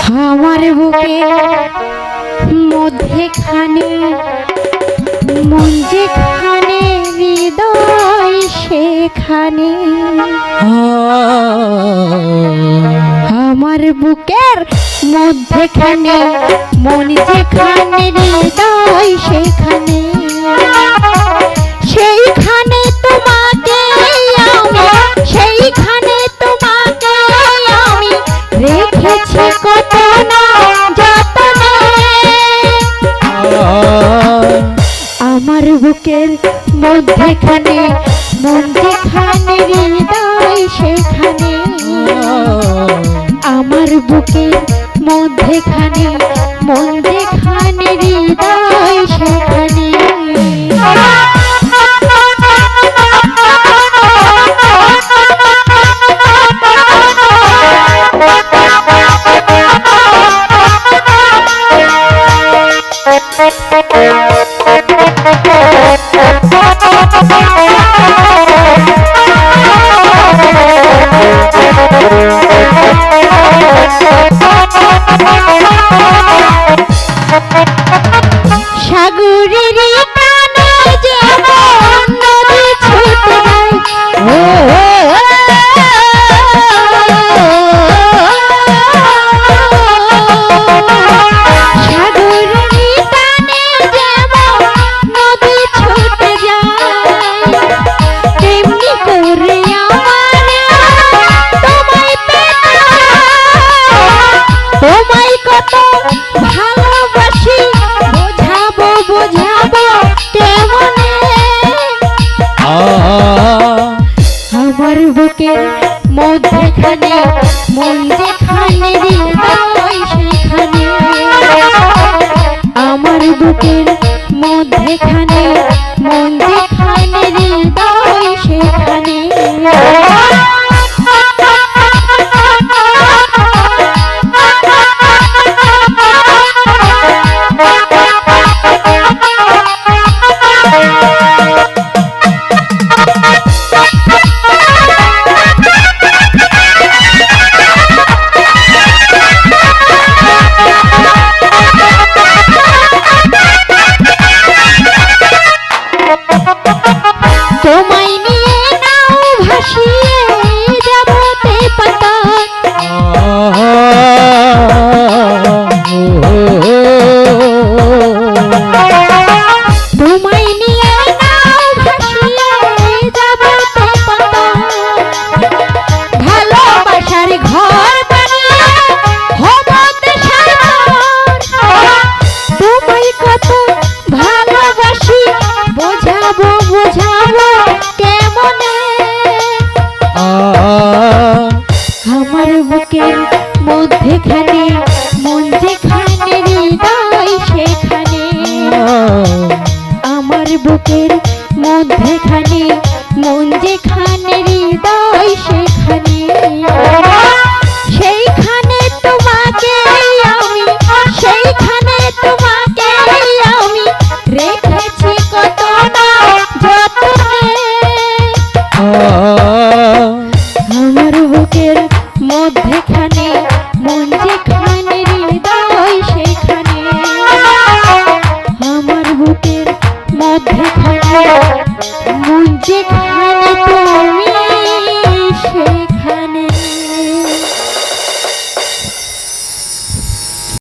আমার বুকে মধ্যেখানে মন যেখানে হৃদয় সেখানে আমার বুকের মধ্যেখানে মন যেখানে হৃদয় সেখানে সেইখানে তোমাকে আমি সেইখানে তোমাকে আমি রেখেছি কত না যতনে আমার বুকের মধ্যেখানে মন যেখানে হৃদয় সেখানে আমার বুকের মধ্যেখানে মন যেখানে হৃদয় সেখানে সাগরের টানে যেমন নদী ছুটে যায় সাগরের টানে যেমন নদী ছুটে যায় তেমনি করে তোমায় কত ভালোবাসি বোঝাবো কেমনে আমার বুকের মধ্যেখানে মন যেখানে হৃদয় সেখানে আমার বুকের মধ্যেখানে মন যেখানে হৃদয় সেখানে তোমায় নিয়ে নাও ভাসিয়ে যাবতে পাতা তোমায় নিয়ে নাও ভাসিয়ে যাবতে পাতা ভালোবাসার ঘর বানিয়ে হবতে সাগর তোমায় কত ভালোবাসি বোঝাবো কেমনে আমার বুকের মধ্যেখানে